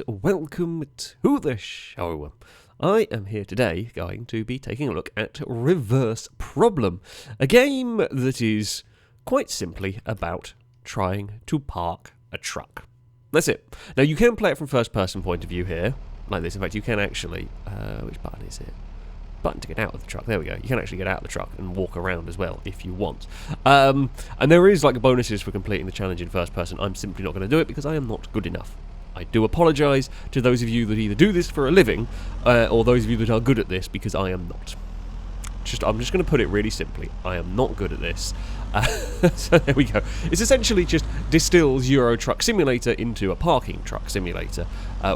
and welcome to the show. I am here today going to be taking a look at Reverse Problem, a game that is quite simply about trying to park a truck. That's it. Now you can play it from first person point of view here, like this. In fact, you can actually, which button is it? Button to get out of the truck. There we go. You can actually get out of the truck and walk around as well if you want. And there is like bonuses for completing the challenge in first person. I'm simply not going to do it because I am not good enough. I do apologise to those of you that either do this for a living or those of you that are good at this, because I am not. I'm just going to put it really simply. I am not good at this. So there we go. It's essentially just distills Euro Truck Simulator into a parking truck simulator,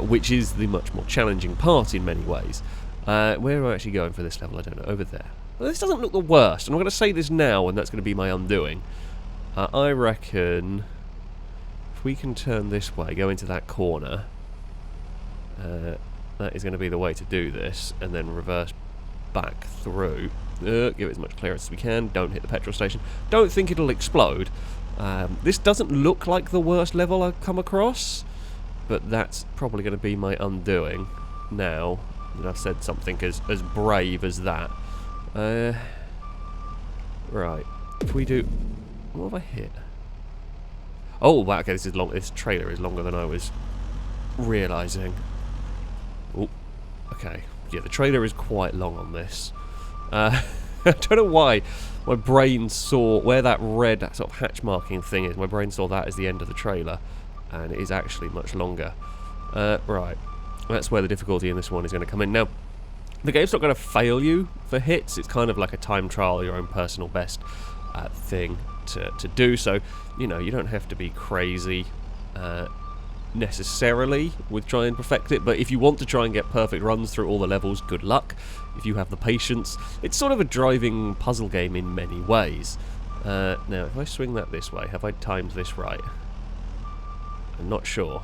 which is the much more challenging part in many ways. Where am I actually going for this level? I don't know. Over there. Well, this doesn't look the worst, and I'm going to say this now, and that's going to be my undoing. I reckon if we can turn this way, go into that corner, that is going to be the way to do this, and then reverse back through. Give it as much clearance as we can. Don't hit the petrol station. Don't think it'll explode. This doesn't look like the worst level I've come across, but that's probably going to be my undoing now that I've said something as brave as that. Right. If we do... What have I hit? Oh, wow, okay, this is long. This trailer is longer than I was realising. Oh, okay. Yeah, the trailer is quite long on this. I don't know why my brain saw where that red sort of hatch marking thing is. My brain saw that as the end of the trailer, and it is actually much longer. Right. That's where the difficulty in this one is going to come in. Now, the game's not going to fail you for hits. It's kind of like a time trial, your own personal best thing to do. So, you know, you don't have to be crazy necessarily with trying to perfect it. But if you want to try and get perfect runs through all the levels, good luck. If you have the patience. It's sort of a driving puzzle game in many ways. Now, if I swing that this way, have I timed this right? I'm not sure.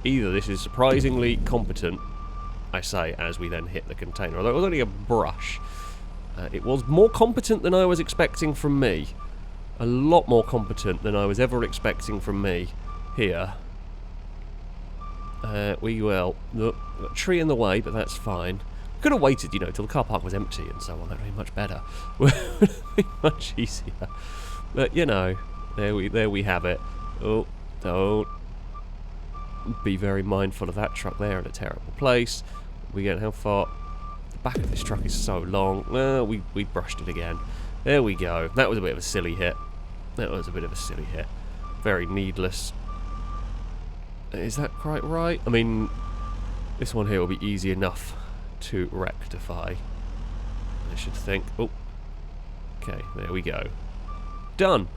Either this is surprisingly competent, I say, as we then hit the container. Although it was only a brush. It was more competent than I was expecting from me. A lot more competent than I was ever expecting from me here. We will... Look, got a tree in the way, but that's fine. Could have waited, you know, till the car park was empty and so on. That would be much better. Would be much easier. But, you know, there we have it. Oh, don't be very mindful of that truck there in a terrible place. We get how far? The back of this truck is so long. Well, we brushed it again. There we go. That was a bit of a silly hit. That was a bit of a silly hit. Very needless. Is that quite right? I mean, this one here will be easy enough to rectify, I should think. Oh, okay, there we go. Done.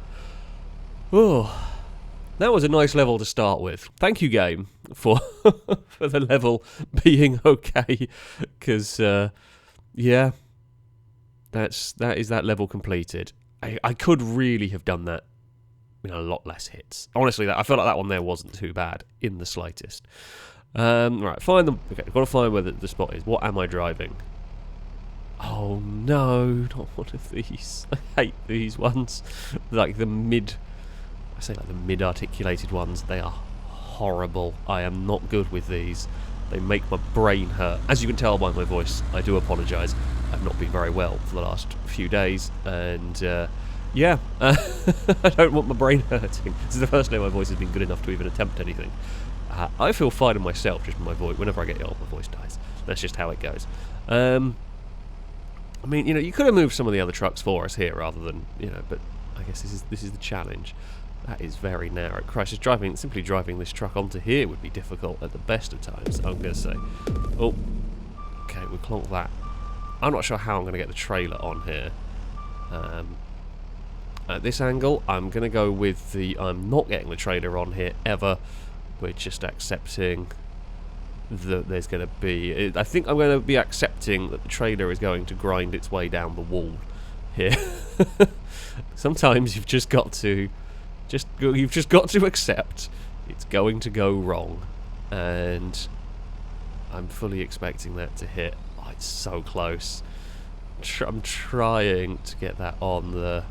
Oh, that was a nice level to start with. Thank you, game, for for the level being okay. Because, yeah, that is that level completed. I could really have done that with a lot less hits. Honestly, I felt like that one there wasn't too bad in the slightest. Right, find them. Okay, I've got to find where the spot is. What am I driving? Oh no, not one of these. I hate these ones. Like the mid-articulated ones. They are horrible. I am not good with these. They make my brain hurt. As you can tell by my voice, I do apologise. I've not been very well for the last few days, and yeah, I don't want my brain hurting. This is the first day my voice has been good enough to even attempt anything. I feel fine in myself, just with my voice. Whenever I get ill, my voice dies. That's just how it goes. I mean, you know, you could have moved some of the other trucks for us here, rather than, you know. But I guess this is the challenge. That is very narrow. Christ, simply driving this truck onto here would be difficult at the best of times. I'm going to say. Oh, okay, we'll clonk that. I'm not sure how I'm going to get the trailer on here. At this angle, I'm going to go with the... I'm not getting the trailer on here ever. We're just accepting that there's going to be... I think I'm going to be accepting that the trailer is going to grind its way down the wall here. Sometimes you've just got to... You've just got to accept it's going to go wrong. And I'm fully expecting that to hit. Oh, it's so close. I'm trying to get that on the...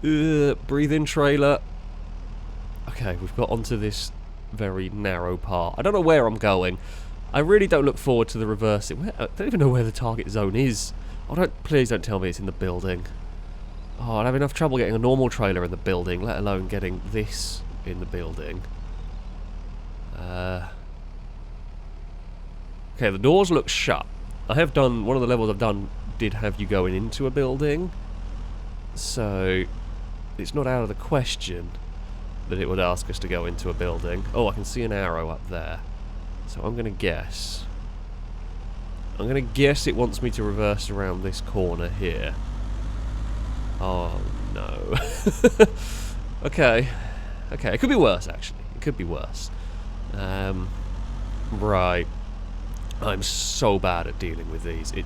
breathe in trailer. Okay, we've got onto this very narrow part. I don't know where I'm going. I really don't look forward to the reversing. I don't even know where the target zone is. Oh, please don't tell me it's in the building. Oh, I'd have enough trouble getting a normal trailer in the building, let alone getting this in the building. Okay, the doors look shut. I have done, one of the levels I've done did have you going into a building. So, it's not out of the question that it would ask us to go into a building. Oh, I can see an arrow up there. So I'm going to guess. I'm going to guess it wants me to reverse around this corner here. Oh, no. Okay. Okay, it could be worse, actually. It could be worse. Right. I'm so bad at dealing with these. It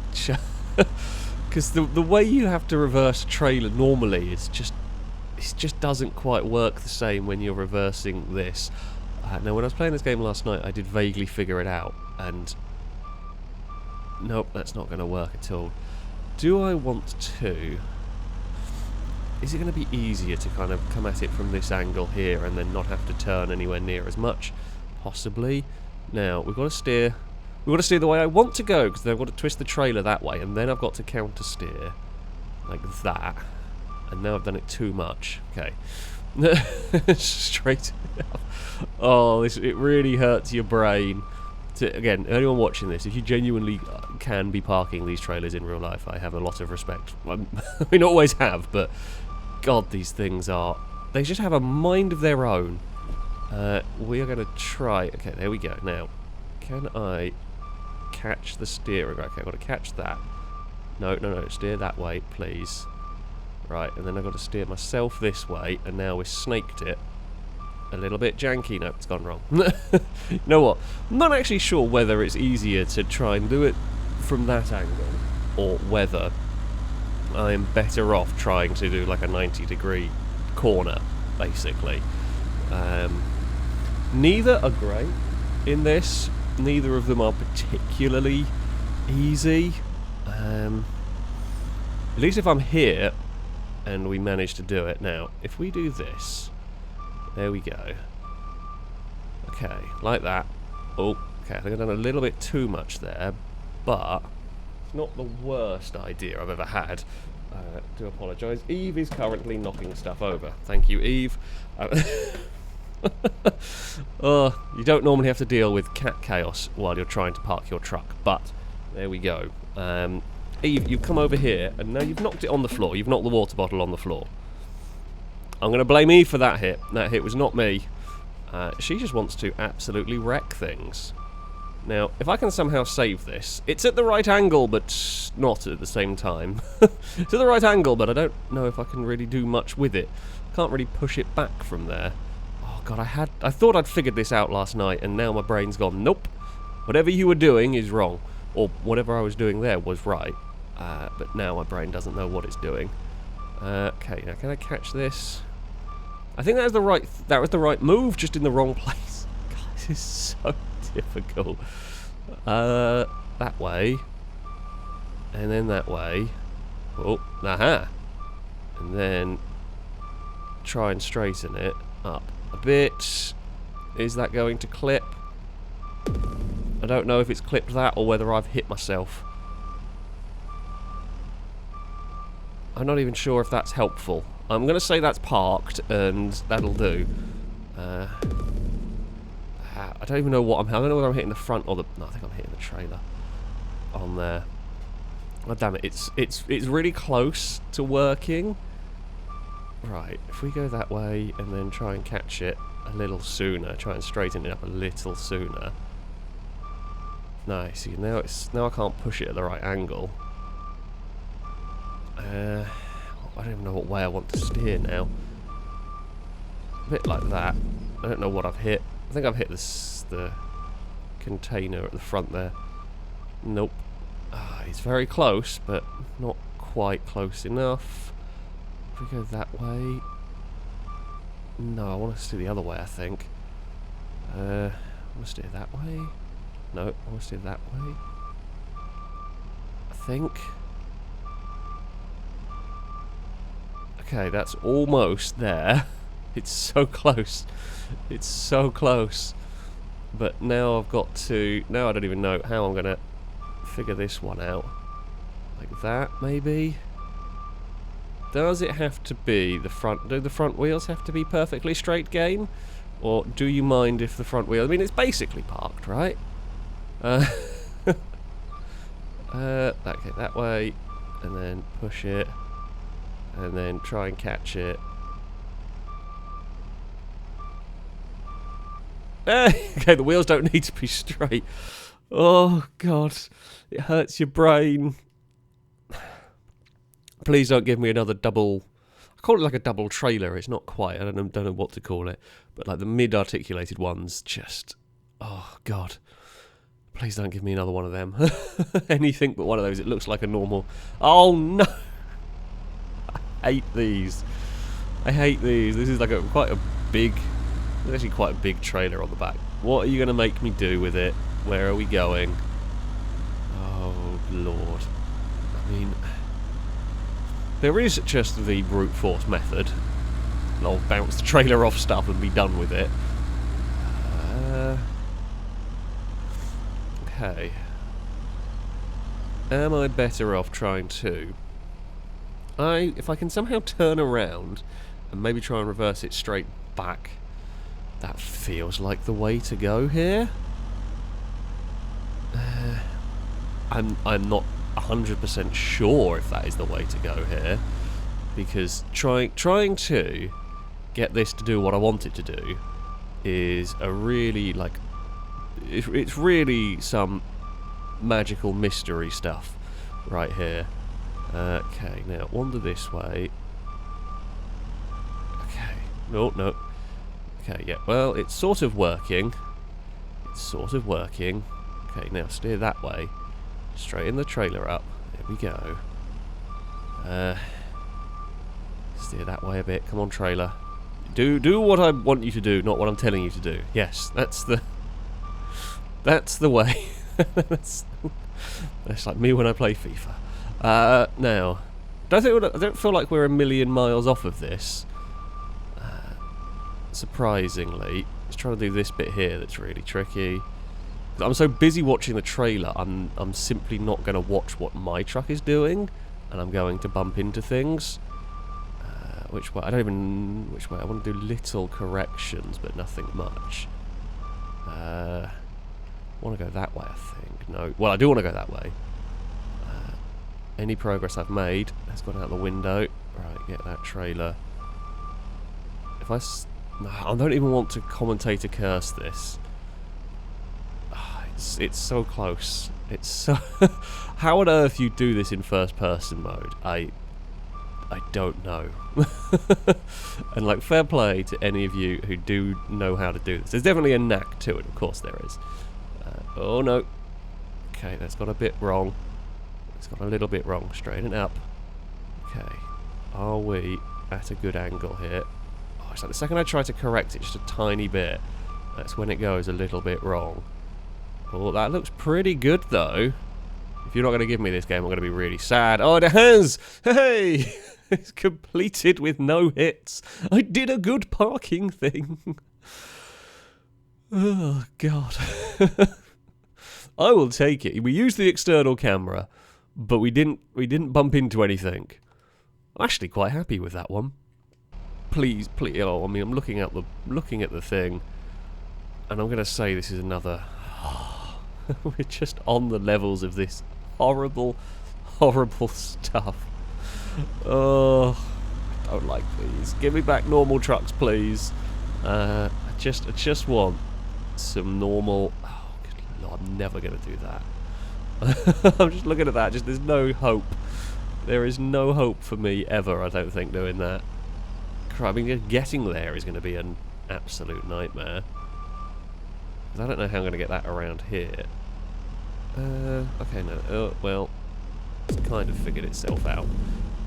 because the way you have to reverse a trailer normally is just... it just doesn't quite work the same when you're reversing this. Now, when I was playing this game last night, I did vaguely figure it out, and... nope, that's not going to work at all. Do I want to... is it going to be easier to kind of come at it from this angle here and then not have to turn anywhere near as much? Possibly. Now, we've got to steer... we've got to steer the way I want to go, because then I've got to twist the trailer that way, and then I've got to counter steer. Like that. And now I've done it too much. Okay. Straight up. Oh, it really hurts your brain. Again, anyone watching this, if you genuinely can be parking these trailers in real life, I have a lot of respect. I mean, always have, but God, these things are... they just have a mind of their own. We are going to try... okay, there we go. Now, can I catch the steering? Okay, I've got to catch that. No, steer that way, please. Right, and then I've got to steer myself this way, and now we've snaked it. A little bit janky. No, it's gone wrong. You know what? I'm not actually sure whether it's easier to try and do it from that angle, or whether I'm better off trying to do like a 90-degree corner, basically. Neither are great in this. Neither of them are particularly easy. At least if I'm here, and we manage to do it. Now, if we do this... there we go. Okay, like that. Oh, okay, I think I've done a little bit too much there, but it's not the worst idea I've ever had. Do apologise. Eve is currently knocking stuff over. Thank you, Eve. Oh, you don't normally have to deal with cat chaos while you're trying to park your truck, but there we go. Eve, you've come over here, and now you've knocked it on the floor. You've knocked the water bottle on the floor. I'm going to blame Eve for that hit. That hit was not me. She just wants to absolutely wreck things. Now, if I can somehow save this... it's at the right angle, but not at the same time. It's at the right angle, but I don't know if I can really do much with it. Can't really push it back from there. Oh, God, I thought I'd figured this out last night, and now my brain's gone, nope. Whatever you were doing is wrong. Or whatever I was doing there was right. But now my brain doesn't know what it's doing. Okay, now can I catch this? I think that was the right move, just in the wrong place. God, this is so difficult. That way. And then that way. Oh, aha! And then try and straighten it up a bit. Is that going to clip? I don't know if it's clipped that or whether I've hit myself. I'm not even sure if that's helpful. I'm going to say that's parked, and that'll do. I don't even know what I don't know whether I'm hitting the front or the... no, I think I'm hitting the trailer. On there. Oh, damn it. It's really close to working. Right, if we go that way and then try and catch it a little sooner, try and straighten it up a little sooner. Nice. See, now I can't push it at the right angle. I don't even know what way I want to steer now. A bit like that. I don't know what I've hit. I think I've hit the container at the front there. Nope. It's very close, but not quite close enough. If we go that way... no, I want to steer the other way, I think. I want to steer that way. No, I want to steer that way. I think... okay, that's almost there. It's so close. It's so close. But now I've got to... Now I don't even know how I'm going to figure this one out. Like that, maybe? Does it have to be the front... Do the front wheels have to be perfectly straight, game? Or do you mind if the front wheel... I mean, it's basically parked, right? Okay, that way. And then push it. And then try and catch it. Okay, the wheels don't need to be straight. Oh, God. It hurts your brain. Please don't give me another double... I call it like a double trailer. It's not quite. I don't know what to call it. But like the mid-articulated ones just... Oh, God. Please don't give me another one of them. Anything but one of those. It looks like a normal... Oh, no. I hate these. I hate these. This is like quite a big... There's actually quite a big trailer on the back. What are you going to make me do with it? Where are we going? Oh, Lord. I mean... There is just the brute force method. I'll bounce the trailer off stuff and be done with it. Okay. Am I better off trying to... If I can somehow turn around and maybe try and reverse it straight back... That feels like the way to go here. I'm not 100% sure if that is the way to go here, because trying to get this to do what I want it to do is a really it's really some magical mystery stuff right here. Okay, now wander this way. Okay, no. Okay, yeah, well, it's sort of working. Okay, now steer that way. Straighten the trailer up. There we go. Steer that way a bit. Come on, trailer. Do what I want you to do, not what I'm telling you to do. Yes, that's the way. that's like me when I play FIFA. Now, I don't feel like we're a million miles off of this. Surprisingly, just trying to do this bit here that's really tricky. I'm so busy watching the trailer, I'm simply not going to watch what my truck is doing, and I'm going to bump into things. Which way? I don't even... Which way? I want to do little corrections, but nothing much. I want to go that way, I think. No. Well, I do want to go that way. Any progress I've made has gone out the window. Right, get that trailer. If I don't even want to commentator curse this. It's so close. It's so... How on earth you do this in first person mode? I don't know. And like, fair play to any of you who do know how to do this. There's definitely a knack to it, of course there is. Oh no. Okay, that's got a bit wrong. It's got a little bit wrong. Straighten it up. Okay. Are we at a good angle here? Oh, it's like the second I try to correct it just a tiny bit, that's when it goes a little bit wrong. Oh, that looks pretty good though. If you're not going to give me this game, I'm going to be really sad. Oh, it has! Hey! It's completed with no hits. I did a good parking thing. Oh, God. I will take it. We used the external camera, but we didn't bump into anything. I'm actually quite happy with that one. Please. Oh, I mean, I'm looking at the thing, and I'm going to say this is another... We're just on the levels of this horrible, horrible stuff. Oh, I don't like these. Give me back normal trucks, please. I just want some normal... Oh, good Lord, I'm never going to do that. I'm just looking at that. There's no hope. There is no hope for me ever, I don't think, doing that. I mean, getting there is going to be an absolute nightmare. I don't know how I'm going to get that around here. Okay, no. Oh, well, it's kind of figured itself out.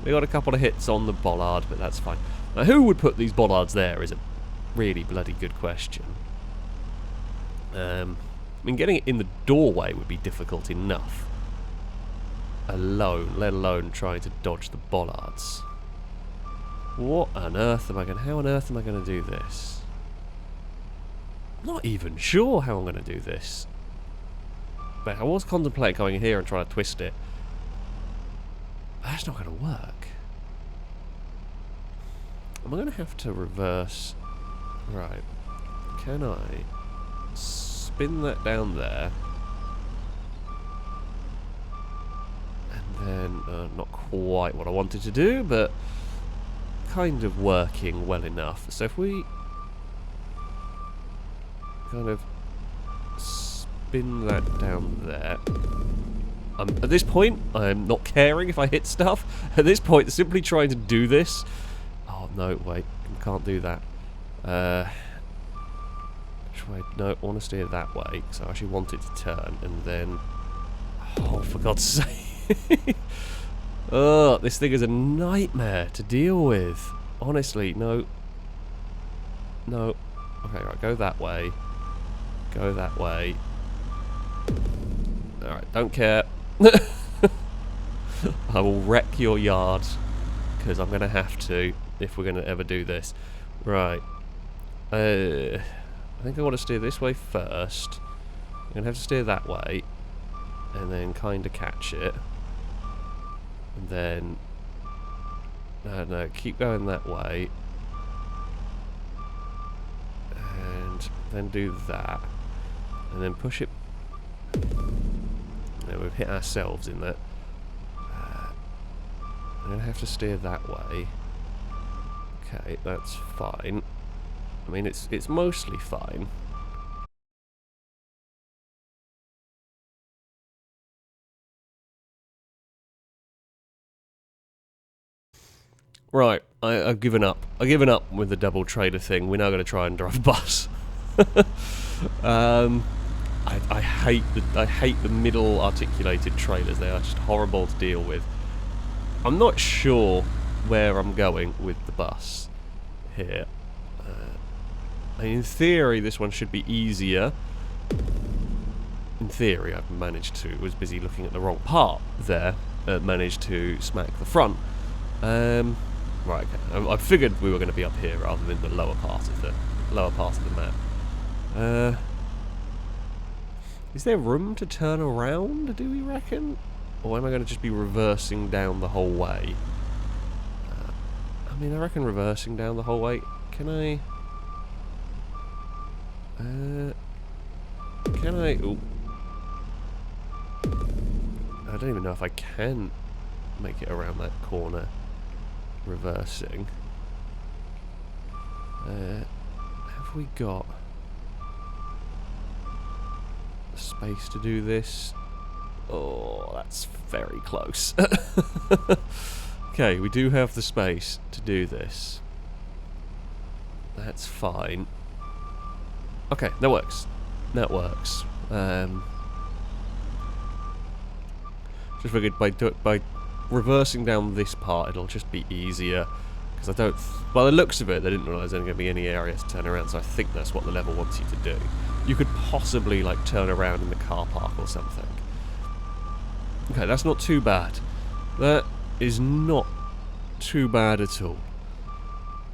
We got a couple of hits on the bollard, but that's fine. Now, who would put these bollards there is a really bloody good question. I mean, getting it in the doorway would be difficult enough. Let alone trying to dodge the bollards. What on earth am I going to... How on earth am I going to do this? I'm not even sure how I'm going to do this. But I was contemplating going in here and trying to twist it. That's not going to work. Am I going to have to reverse... Right. Can I spin that down there? And then, not quite what I wanted to do, but kind of working well enough. So if we kind of spin that down there. At this point, I'm not caring if I hit stuff. At this point, simply trying to do this. Oh, no, wait. I can't do that. No, I want to steer that way, because I actually want it to turn, and then... Oh, for God's sake. Oh, this thing is a nightmare to deal with. Honestly, no. No. Okay, right, go that way. Go that way. Alright, don't care. I will wreck your yard, because I'm going to have to, if we're going to ever do this. Right. I think I want to steer this way first. I'm going to have to steer that way. And then kind of catch it. And then... No, keep going that way. And then do that. And then push it... No, we've hit ourselves in that. I'm going to have to steer that way. Okay, that's fine. I mean, it's mostly fine. Right, I've given up. I've given up with the double trailer thing. We're now going to try and drive a bus. I hate the middle articulated trailers. They are just horrible to deal with. I'm not sure where I'm going with the bus here. In theory, this one should be easier. In theory, I've managed to... was busy looking at the wrong part there. Managed to smack the front. Right, okay. I figured we were going to be up here rather than the lower part of the map. Is there room to turn around, do we reckon? Or am I going to just be reversing down the whole way? I mean, I reckon reversing down the whole way. Can I... Can I... Ooh. I don't even know if I can make it around that corner. Reversing. Have we got space to do this? Oh, that's very close. Okay, we do have the space to do this. That's fine. Okay, that works. That works. Just figured by reversing down this part, it'll just be easier. Because I don't... By the looks of it, they didn't realise there was going to be any areas to turn around, so I think that's what the level wants you to do. You could possibly, like, turn around in the car park or something. Okay, that's not too bad. That is not too bad at all.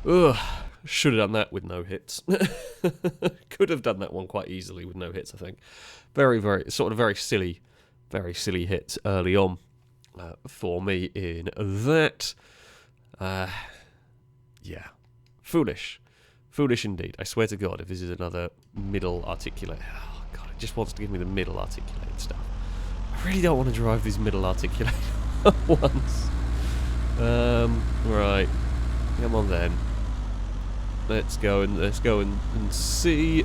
Ugh. Should have done that with no hits. Could have done that one quite easily with no hits, I think. Very silly hits early on for me in that. Yeah. Foolish. Foolish indeed. I swear to God, if this is another middle articulate... Oh, God, it just wants to give me the middle articulated stuff. I really don't want to drive these middle articulated ones. Right. Come on then. Let's go and see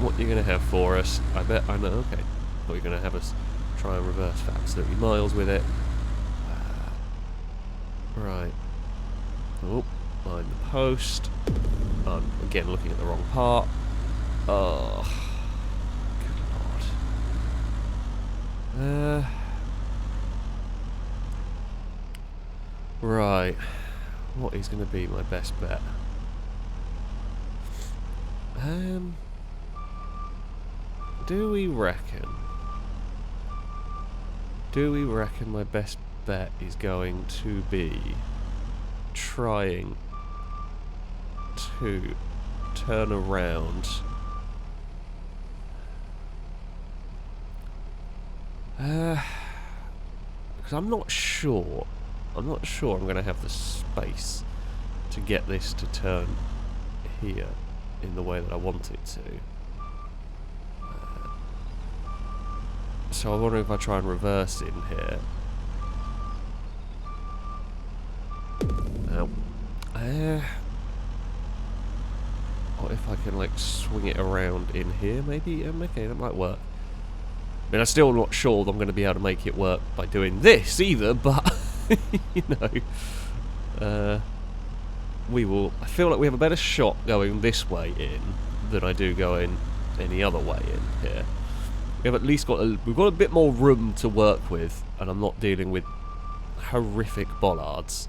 what you're going to have for us. I bet I know. Okay. What you're going to have us try and reverse for absolutely miles with it. Right. Oh, behind the post. I'm again looking at the wrong part. Oh, good lord. Right. What is going to be my best bet? Do we reckon my best bet is going to be trying to turn around. Because I'm not sure. I'm not sure I'm going to have the space to get this to turn here in the way that I want it to. So I wonder if I try and reverse in here. Now, what if I can like swing it around in here? Maybe. Okay, that might work. I mean, I'm still not sure that I'm going to be able to make it work by doing this either, but you know, we will. I feel like we have a better shot going this way in than I do going any other way in here. We have at least got we've got a bit more room to work with, and I'm not dealing with horrific bollards.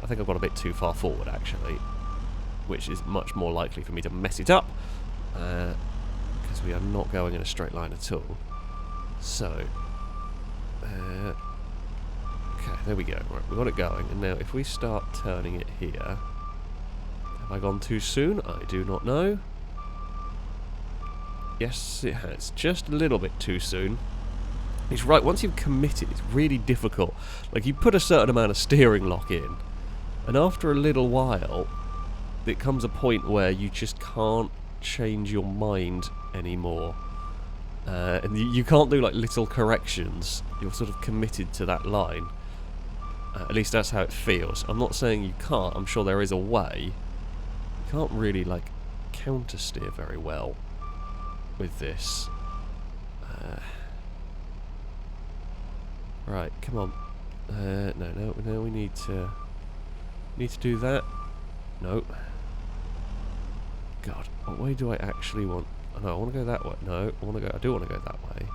I think I've got a bit too far forward actually, which is much more likely for me to mess it up, because we are not going in a straight line at all. So, okay, there we go. Right, we've got it going, and now if we start turning it here, have I gone too soon? I do not know. Yes, it has. Just a little bit too soon. It's right, once you've committed, it's really difficult. Like, you put a certain amount of steering lock in, and after a little while, it comes a point where you just can't change your mind anymore. And you can't do, like, little corrections. You're sort of committed to that line. At least that's how it feels. I'm not saying you can't. I'm sure there is a way. You can't really, like, counter-steer very well with this. Right, come on. No, we need to do that. No. God, what way do I actually want? Oh, no, I want to go that way. No, I do want to go that way.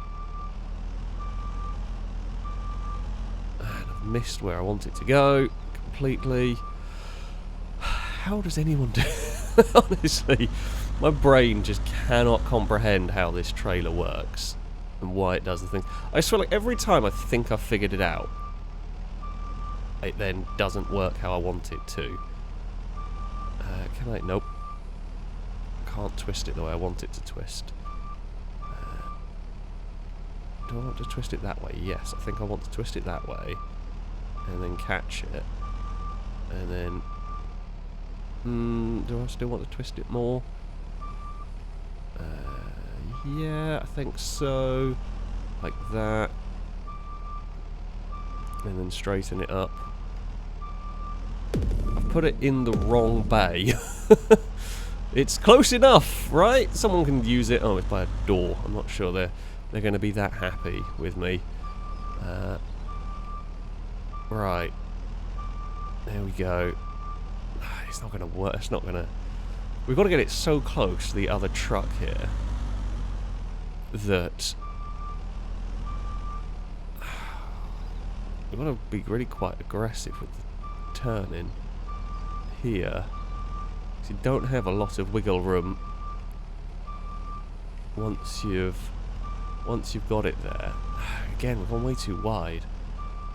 And I've missed where I want it to go completely. How does anyone do? Honestly, my brain just cannot comprehend how this trailer works and why it does the thing. I swear, like, every time I think I've figured it out, it then doesn't work how I want it to. Can I? Nope. Can't twist it the way I want it to twist. Do I want to twist it that way? Yes, I think I want to twist it that way, and then catch it, and then. Do I still want to twist it more? Yeah, I think so. Like that. And then straighten it up. I've put it in the wrong bay. It's close enough, right? Someone can use it. Oh, it's by a door. I'm not sure they're going to be that happy with me. Right. There we go. It's not going to work. It's not going to... We've got to get it so close to the other truck here that we've got to be really quite aggressive with the turning here. Because you don't have a lot of wiggle room once you've got it there. Again, we've gone way too wide.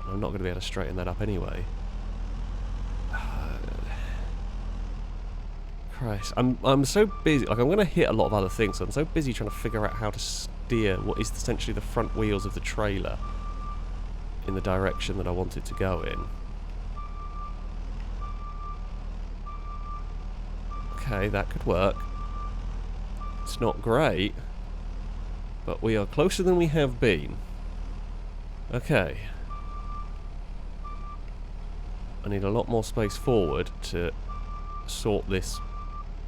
I'm not going to be able to straighten that up anyway. Christ, I'm so busy. Like, I'm going to hit a lot of other things, so I'm so busy trying to figure out how to steer what is essentially the front wheels of the trailer in the direction that I want it to go in. Okay, that could work. It's not great, but we are closer than we have been. Okay. I need a lot more space forward to sort this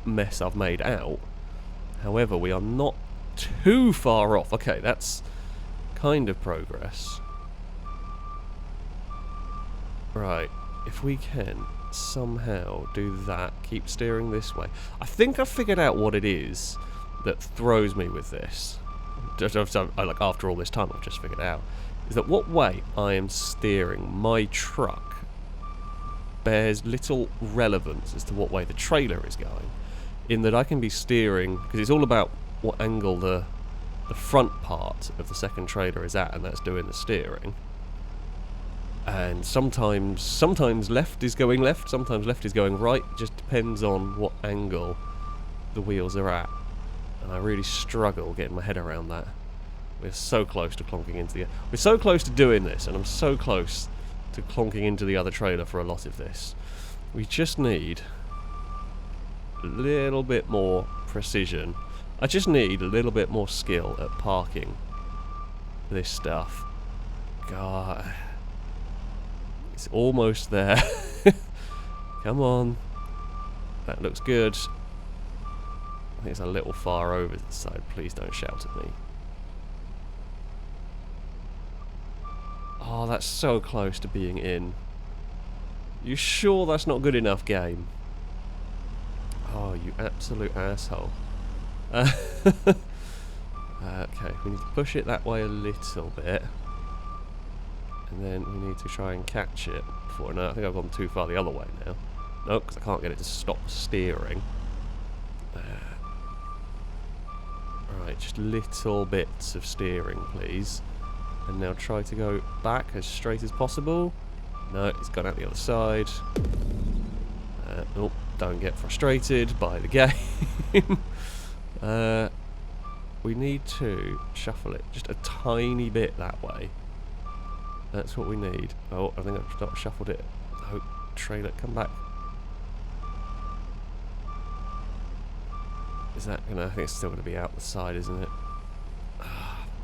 mess I've made out. However, we are not too far off. Okay, that's kind of progress. Right, if we can somehow do that, keep steering this way. I think I've figured out what it is that throws me with this. Like, after all this time, I've just figured out. Is that what way I am steering my truck bears little relevance as to what way the trailer is going. In that I can be steering, because it's all about what angle the front part of the second trailer is at, and that's doing the steering. And sometimes left is going left, sometimes left is going right. It just depends on what angle the wheels are at. And I really struggle getting my head around that. We're so close to clonking into the... We're so close to doing this, and I'm so close to clonking into the other trailer for a lot of this. We just need a little bit more precision. I just need a little bit more skill at parking this stuff. God... It's almost there. Come on. That looks good. I think it's a little far over the side. Please don't shout at me. Oh, that's so close to being in. You sure that's not good enough, game? Oh, you absolute asshole. Okay, we need to push it that way a little bit. And then we need to try and catch it before... No, I think I've gone too far the other way now. No, because I can't get it to stop steering. Right, just little bits of steering, please. And now try to go back as straight as possible. No, it's gone out the other side. Oh, don't get frustrated by the game. We need to shuffle it just a tiny bit that way. That's what we need. Oh, I think I've not shuffled it. Oh, trailer, come back. Is that gonna... I think it's still gonna be out the side, isn't it?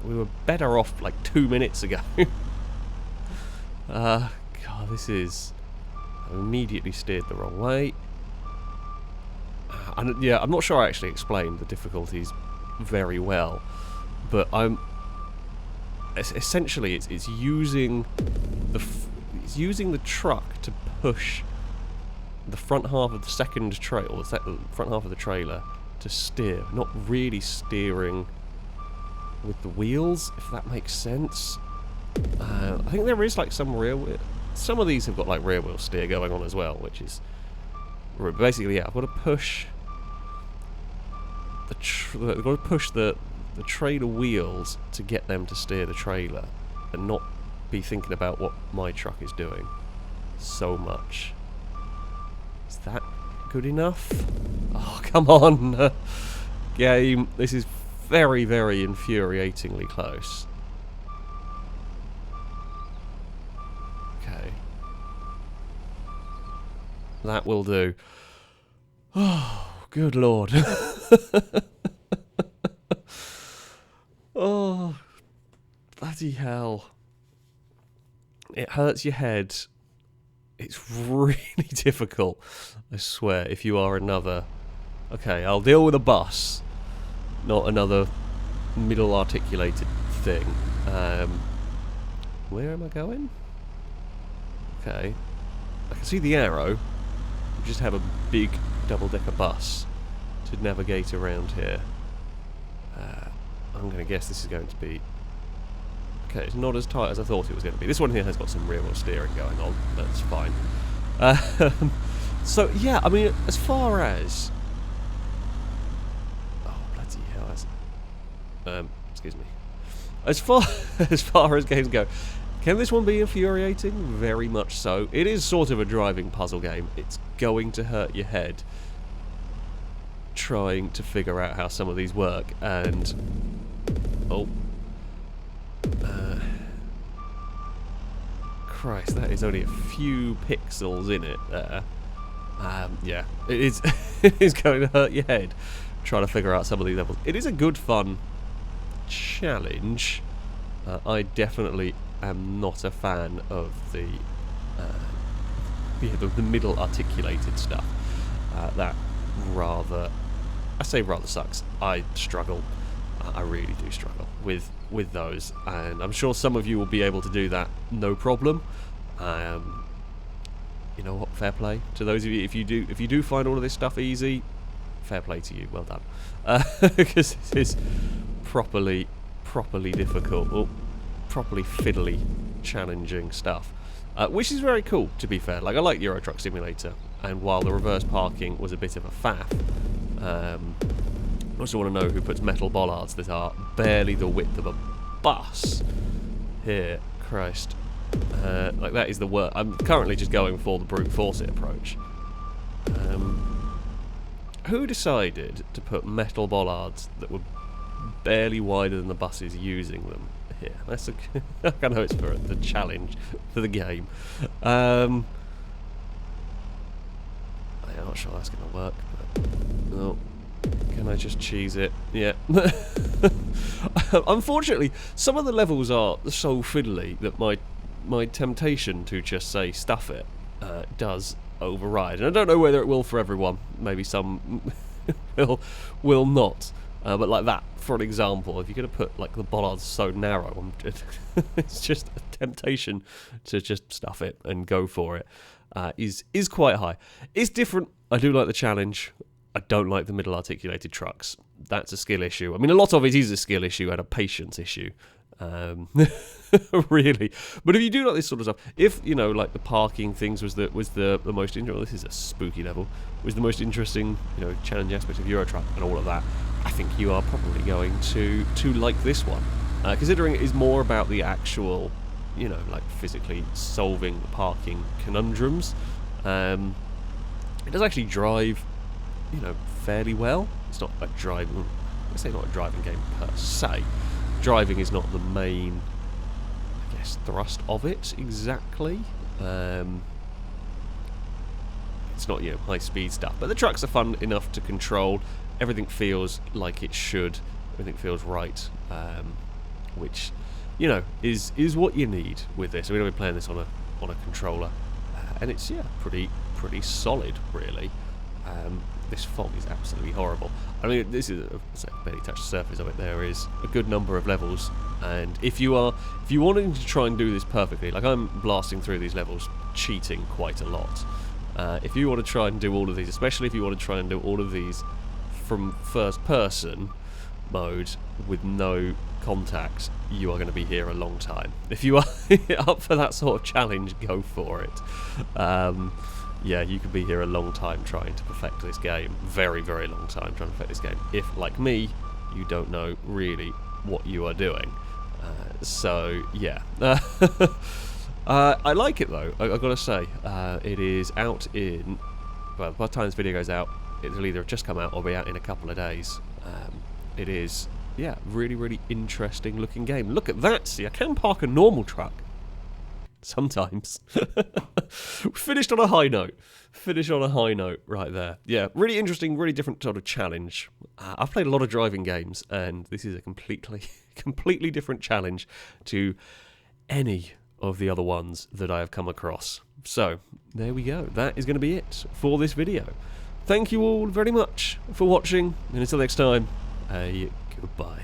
We were better off like 2 minutes ago. God, this is... I immediately steered the wrong way. And yeah, I'm not sure I actually explained the difficulties very well, but I'm... Essentially, it's using the truck to push the front half of the second trailer, or the front half of the trailer, to steer, not really steering with the wheels, if that makes sense. I think there is like some rear wheel. Some of these have got like rear wheel steer going on as well, which is basically, yeah, I've got to push the trailer wheels to get them to steer the trailer and not be thinking about what my truck is doing so much. Is that good enough? Oh, come on, game. This is very, very infuriatingly close. Okay. That will do. Oh, good lord. Oh, bloody hell. It hurts your head. It's really difficult, I swear, if you are another... Okay, I'll deal with a bus, not another middle articulated thing. Where am I going? Okay. I can see the arrow. We just have a big double-decker bus to navigate around here. I'm going to guess this is going to be... Okay, it's not as tight as I thought it was going to be. This one here has got some rear wheel steering going on. That's fine. So, yeah, I mean, as far as... Oh, bloody hell. That's... excuse me. As far as games go, can this one be infuriating? Very much so. It is sort of a driving puzzle game. It's going to hurt your head trying to figure out how some of these work, and... Oh. Christ, that is only a few pixels in it there. Yeah, it is, it is going to hurt your head trying to figure out some of these levels. It is a good fun challenge. I definitely am not a fan of the middle articulated stuff. That rather... I say rather sucks. I struggle. I really do struggle with those, and I'm sure some of you will be able to do that no problem. You know what? Fair play to those of you. If you do find all of this stuff easy, fair play to you. Well done, because this is properly difficult, properly fiddly, challenging stuff, which is very cool. To be fair, like I like Euro Truck Simulator, and while the reverse parking was a bit of a faff. I also want to know who puts metal bollards that are barely the width of a bus here. Christ. Like, that is the worst. I'm currently just going for the brute force it approach. Who decided to put metal bollards that were barely wider than the buses using them here? That's I know it's for the challenge for the game. I'm not sure that's going to work. But, oh, can I just cheese it? Yeah. Unfortunately, some of the levels are so fiddly that my temptation to just say stuff it does override. And I don't know whether it will for everyone. Maybe some will not. But like that, for an example, if you're going to put like the bollards so narrow, it's just a temptation to just stuff it and go for it. Is quite high. It's different. I do like the challenge. I don't like the middle articulated trucks. That's a skill issue. I mean, a lot of it is a skill issue and a patience issue. Really. But if you do like this sort of stuff, if, you know, like the parking things was the most interesting, this is a spooky level, was the most interesting, you know, challenge aspect of Euro Truck and all of that, I think you are probably going to like this one. Considering it is more about the actual, you know, like physically solving the parking conundrums. It does actually drive, you know, fairly well. It's not a driving, I say not a driving game per se. Driving is not the main, I guess, thrust of it exactly. It's not, you know, high speed stuff, but the trucks are fun enough to control. Everything feels like it should. Everything feels right, which, you know, is what you need with this. I mean, I've been playing this on a controller, and it's, yeah, pretty solid, really. This fog is absolutely horrible. I mean, this is barely touched the surface of it. There is a good number of levels, and if you wanting to try and do this perfectly, like I'm blasting through these levels, cheating quite a lot. If you want to try and do all of these, especially if you want to try and do all of these from first-person mode with no contact, you are going to be here a long time. If you are up for that sort of challenge, go for it. Yeah, you could be here a long time trying to perfect this game. Very, very long time trying to perfect this game. If, like me, you don't know really what you are doing. So, yeah. I like it, though, I've got to say. It is out in... Well, by the time this video goes out, it'll either have just come out or be out in a couple of days. It is, yeah, really, really interesting looking game. Look at that! See, I can park a normal truck. Sometimes. Finished on a high note. Finish on a high note right there. Yeah, really interesting, really different sort of challenge. I've played a lot of driving games, and this is a completely different challenge to any of the other ones that I have come across. So, there we go. That is going to be it for this video. Thank you all very much for watching, and until next time, goodbye.